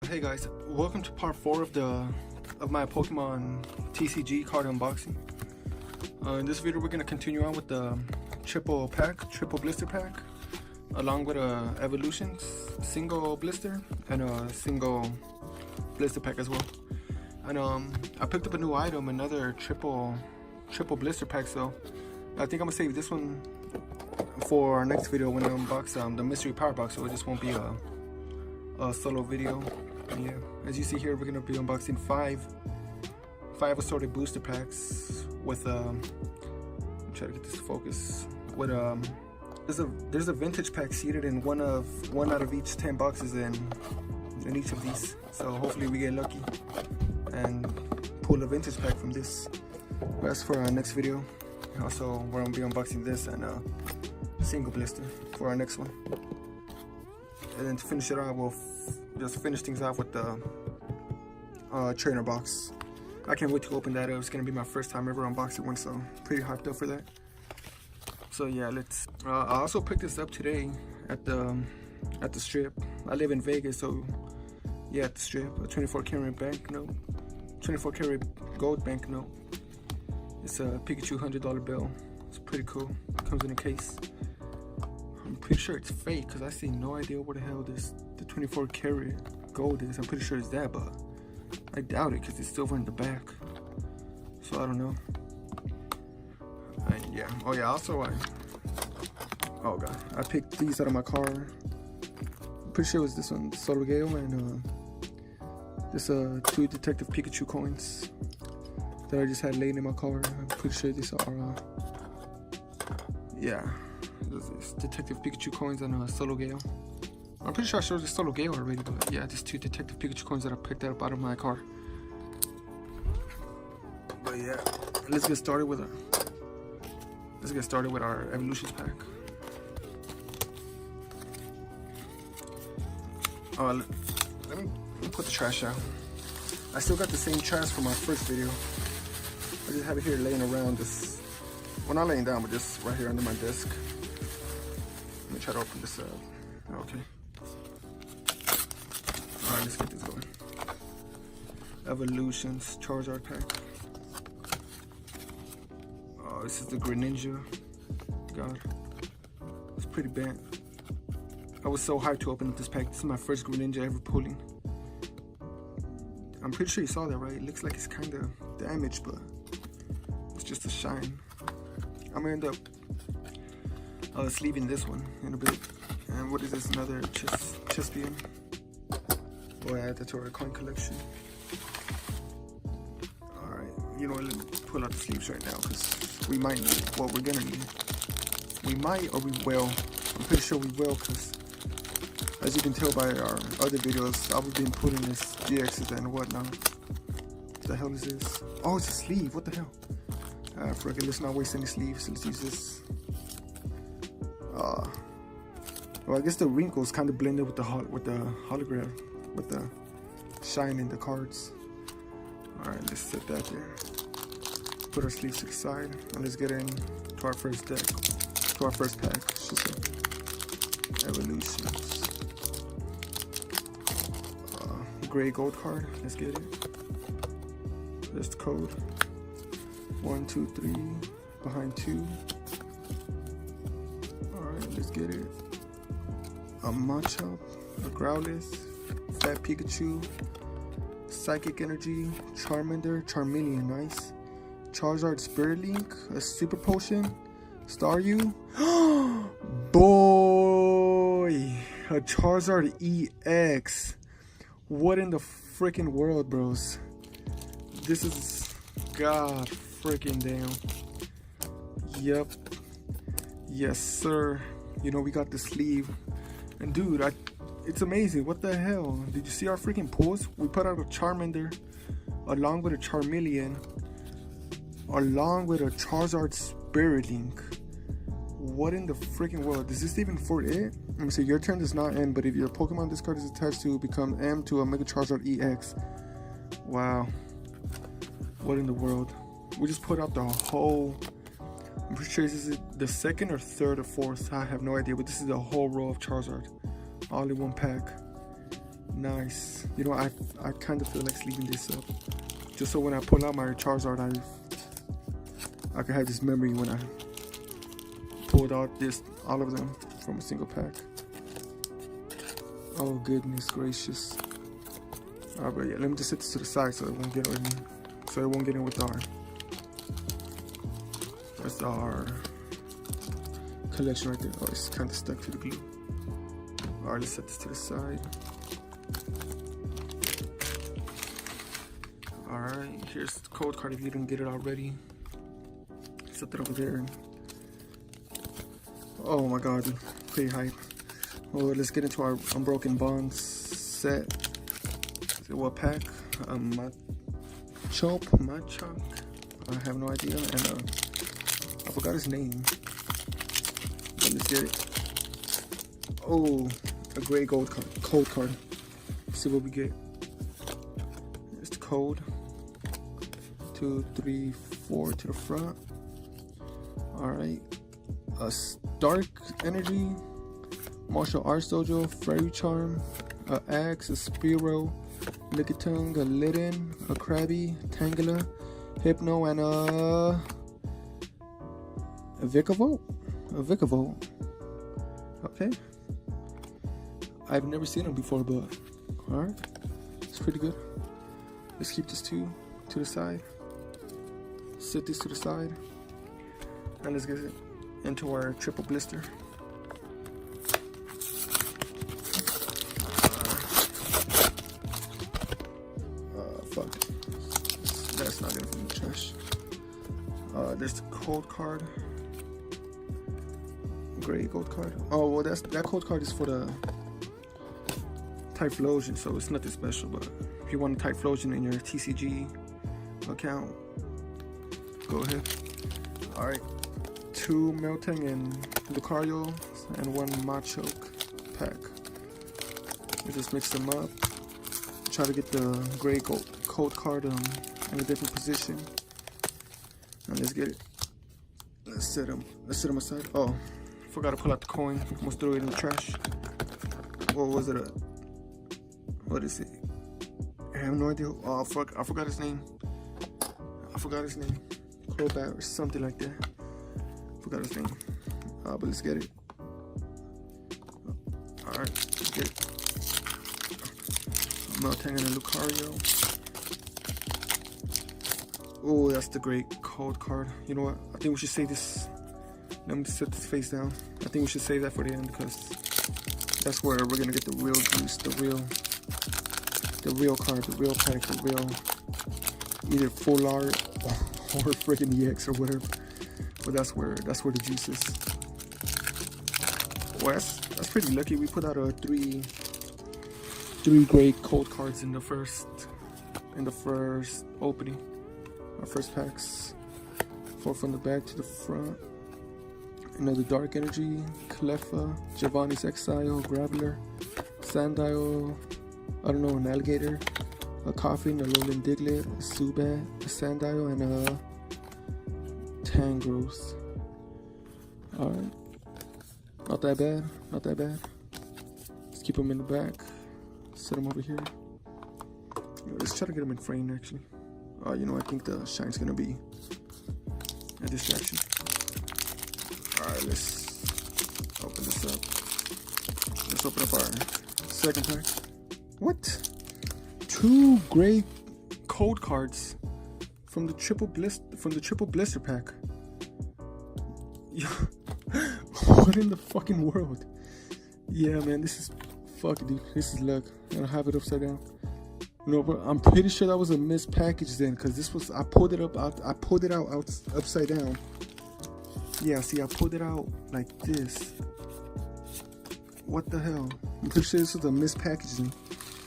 Hey guys, welcome to part 4 of my Pokemon TCG card unboxing. In this video we're going to continue on with the triple blister pack, along with a Evolutions single blister and a single blister pack as well. And I picked up a new item, another triple blister pack, so I think I'm gonna save this one for our next video when I unbox the mystery power box, so it just won't be a solo video. Yeah, as you see here, we're gonna be unboxing five assorted booster packs with try to get this to focus with there's a vintage pack seated in one out of each 10 boxes in each of these, so hopefully we get lucky and pull a vintage pack from this. That's for our next video. Also, we're gonna be unboxing this and a single blister for our next one. And then to finish it off, we'll just finish things off with the trainer box. I can't wait to open that up. It's gonna be my first time ever unboxing one, so pretty hyped up for that. So yeah, let's. I also picked this up today at the strip. I live in Vegas, so yeah, at the strip. A 24 karat banknote, 24 karat gold banknote. It's a Pikachu $100 bill. It's pretty cool. Comes in a case. I'm pretty sure it's fake because I see no idea what the hell the 24 karat gold is. I'm pretty sure it's that, but I doubt it because it's silver in the back. So I don't know. And yeah. Oh yeah. Also, oh god, I picked these out of my car. I'm pretty sure it was this one, Solo Gale, and this 2 Detective Pikachu coins that I just had laying in my car. I'm pretty sure these are yeah. This Detective Pikachu coins and a Solo Gale. I'm pretty sure I showed the Solo Gale already, but yeah, these 2 Detective Pikachu coins that I picked up out of my car. But yeah, let's get started with our Evolutions pack. Let me put the trash out. I still got the same trash from my first video. I just have it here laying around, this, well, not laying down, but just right here under my desk. Let me try to open this up. Okay. Alright, let's get this going. Evolutions Charizard pack. Oh, this is the Greninja. God. It's pretty bad. I was so hyped to open up this pack. This is my first Greninja ever pulling. I'm pretty sure you saw that, right? It looks like it's kind of damaged, but it's just a shine. I'm gonna end up sleeving this one in a bit. And what is this? Another Chespian. We'll add that to our coin collection. Alright, you know what? Let me pull out the sleeves right now because we might need what we're gonna need. We might, or we will. I'm pretty sure we will, because as you can tell by our other videos, I've been putting this GXs and whatnot. What the hell is this? Oh, it's a sleeve. What the hell? Frick it, let's not waste any sleeves. Let's use this. Well, I guess the wrinkles kind of blended with the hologram, with the shine in the cards. All right, let's set that there. Put our sleeves to the side, and let's get in to our first deck, to our first pack. Evolutions. Gray gold card. Let's get it. There's the code. 1, 2, 3. Behind 2. All right, let's get it. A Machop, a Growlithe, Fat Pikachu, Psychic Energy, Charmander, Charmeleon, nice. Charizard Spirit Link, a Super Potion, Staryu. Boy, a Charizard EX. What in the freaking world, bros? This is god freaking damn. Yep. Yes, sir. You know, we got the sleeve. And dude, it's amazing. What the hell? Did you see our freaking pulls? We put out a Charmander along with a Charmeleon along with a Charizard Spirit Link. What in the freaking world? Is this even for it? Let me see. Your turn does not end, but if your Pokemon this card is attached to, become M to a Mega Charizard EX. Wow. What in the world? We just put out the whole I'm pretty sure this is the second or third or fourth. I have no idea, but this is a whole row of Charizard, all in one pack. Nice. You know, I kind of feel like sleeving this up, just so when I pull out my Charizard, I can have this memory when I pulled out all of them from a single pack. Oh goodness gracious. Alright, but yeah, let me just set this to the side so it won't get in with our collection right there. Oh, it's kind of stuck to the glue. Alright, let's set this to the side. Alright, here's the code card if you didn't get it already. Set that over there. Oh my god, dude. Pretty hype. Well, let's get into our Unbroken Bonds set. What pack? Machop. I have no idea, and I forgot his name. But let's get it. Oh, a gray code card. Let's see what we get. Here's the code. 2, 3, 4 to the front. Alright. A Dark Energy, Martial Arts Dojo, Fairy Charm, a Axe, a Spearow, Lickitung, a Litten, a Krabby, Tangela, Hypno, and a Vikavolt. Okay. I've never seen him before, but alright. It's pretty good. Let's keep this two to the side. Set this to the side. And let's get it into our triple blister. Fuck. That's not gonna be in the trash. There's the code card. Gray gold card. Oh well, that code card is for the Typhlosion, so it's nothing special. But if you want a Typhlosion in your TCG account, go ahead. All right. 2 Meltang and Lucario and 1 Machoke pack. We just mix them up. Try to get the gray code card in a different position. And let's get it. Let's set them aside. Oh, forgot to pull out the coin. Almost threw it in the trash. What was it? What is it? I have no idea. Oh fuck! I forgot his name. Crobat or something like that. Forgot his name. But let's get it. Alright, let's get it. Meltang and a Lucario. Oh, that's the great code card. You know what? I think we should save this. Let me set this face down. I think we should save that for the end because that's where we're gonna get the real juice, the real card, the real pack, the real either full art or freaking EX or whatever. But that's where the juice is. Well, that's pretty lucky. We put out a three great code cards in the first opening. Our first packs. 4 from the back to the front. Another Dark Energy, Cleffa, Giovanni's Exile, Graveler, Sandile, I don't know, an Alligator, a Coffin, a Alolan Diglett, a Zubat, a Sandile, and a Tangrowth. Alright. Not that bad. Let's keep them in the back. Set them over here. Let's try to get them in frame actually. You know, I think the shine's gonna be a distraction. Alright, let's open this up. Let's open up our second pack. What? 2 gray code cards from the triple blister pack. What in the fucking world? Yeah, man, this is dude. This is luck. I'll have it upside down. No, but I'm pretty sure that was a missed package then, because this was I pulled it out upside down. Yeah, see, I pulled it out like this. What the hell? I'm pretty sure this was a missed packaging.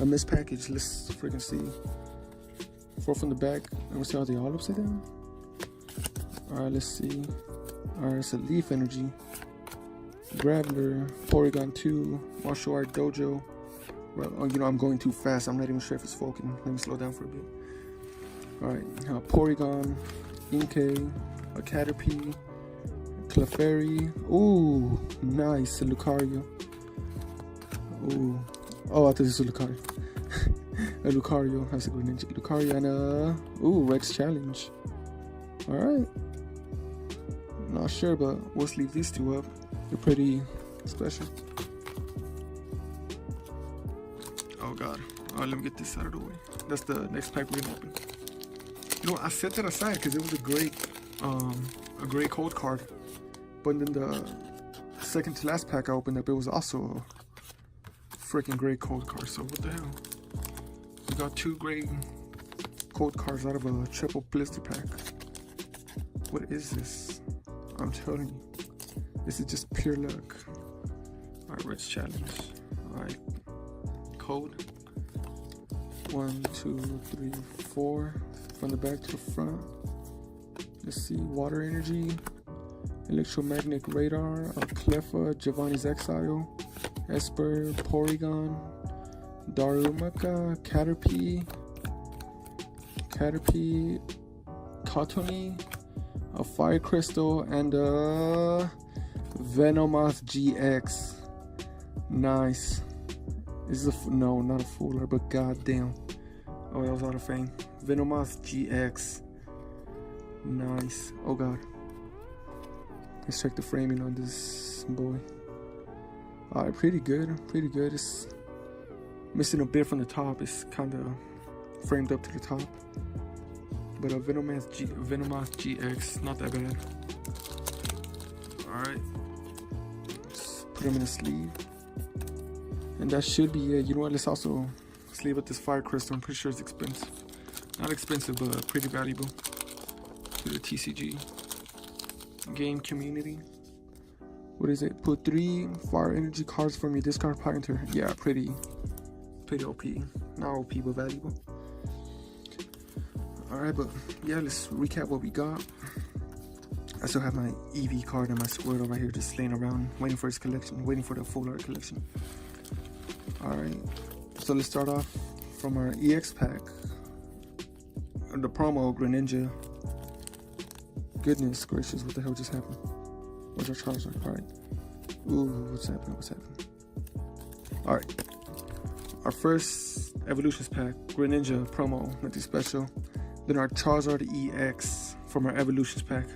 A missed package. Let's freaking see. 4 from the back. Let me see, are they all upside down? Alright, let's see. Alright, it's a Leaf Energy, Graveler, Porygon 2, Martial Art Dojo. Well, you know, I'm going too fast. I'm not even sure if it's focusing. Let me slow down for a bit. Alright, Porygon, Inkay, a Caterpie, Clefairy. Ooh, nice. A Lucario. Ooh, Oh, I thought this was Lucario. A Lucario has a Greninja. Lucario and Rex Challenge. Alright. Not sure, but we'll leave these two up. They're pretty special. Oh god. Alright, let me get this out of the way. That's the next pack we're gonna open. You know, I set that aside because it was a great cold card. But then the second to last pack I opened up, it was also a freaking great cold card. So what the hell? We got 2 great cold cards out of a triple blister pack. What is this? I'm telling you, this is just pure luck. Alright, Red's challenge. Alright, code 1, 2, 3, 4 from the back to the front. Let's see, water energy, electromagnetic radar, Cleffa, Giovanni's Exile, Esper, Porygon, Darumaka, Caterpie, Cottonee, a Fire Crystal, and a Venomoth GX. Nice. This is no, not a Fuller, but goddamn. Oh, that was out of fame. Venomoth GX. Nice. Oh god. Let's check the framing on this boy. Alright, pretty good. Pretty good. It's missing a bit from the top. It's kind of framed up to the top. But a Venomoth GX, not that bad. Alright. Let's put him in a sleeve. And that should be it. You know what? Let's also sleeve up this Fire Crystal. I'm pretty sure it's expensive. Not expensive, but pretty valuable to the TCG game community. What is it? Put 3 Fire Energy cards from your discard pile into. Yeah, pretty OP. Not OP, but valuable. Alright, but yeah, let's recap what we got. I still have my EV card and my Squirtle right here just laying around, waiting for its collection, waiting for the full art collection. Alright, so let's start off from our EX pack. The promo Greninja. Goodness gracious, what the hell just happened? Where's our Charizard? Alright. Ooh, what's happening? Alright. Our first Evolutions pack, Greninja promo, nothing special. Then our Charizard EX from our Evolutions pack.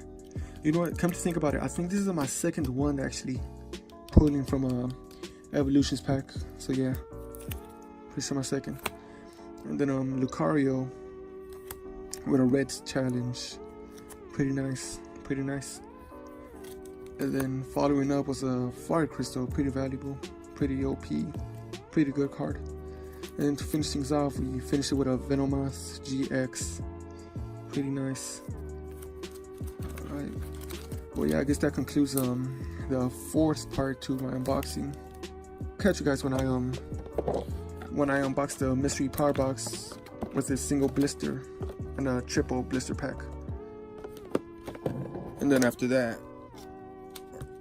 You know what, come to think about it, I think this is my second one actually pulling from a Evolutions pack. So yeah, pretty sure my second. And then Lucario with a red challenge. Pretty nice. And then following up was a Fire Crystal, pretty valuable, pretty OP, pretty good card. And then to finish things off, we finished it with a Venomoth GX. Pretty nice. Alright. Well yeah, I guess that concludes the 4th part to my unboxing. Catch you guys when I unbox the mystery power box with a single blister and a triple blister pack. And then after that,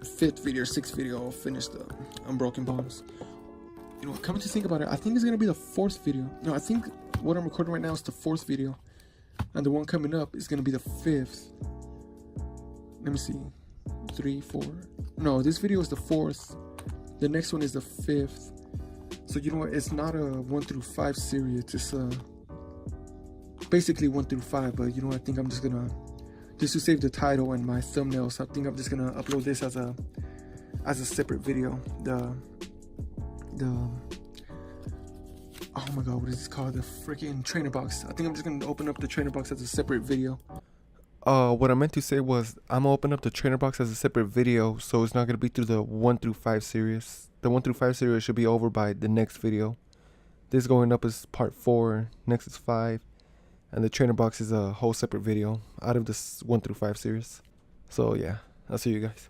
5th video, 6th video, I'll finish the Unbroken bombs. You know, coming to think about it, I think it's gonna be the 4th video. No, I think what I'm recording right now is the 4th video, and the one coming up is gonna be the 5th. Let me see, 3, 4. No, this video is the 4th. The next one is the 5th. So you know what? It's not a 1 through 5 series. It's basically 1 through 5. But you know, I think I'm just gonna, just to save the title and my thumbnails, I think I'm just gonna upload this as a separate video. Oh my god, what is this called? The freaking trainer box. I think I'm just gonna open up the trainer box as a separate video. What I meant to say was I'm gonna open up the trainer box as a separate video, so it's not gonna be through the 1 through 5 series. The 1 through 5 series should be over by the next video. This going up is part 4, next is 5, and the trainer box is a whole separate video out of this 1 through 5 series. So yeah, I'll see you guys.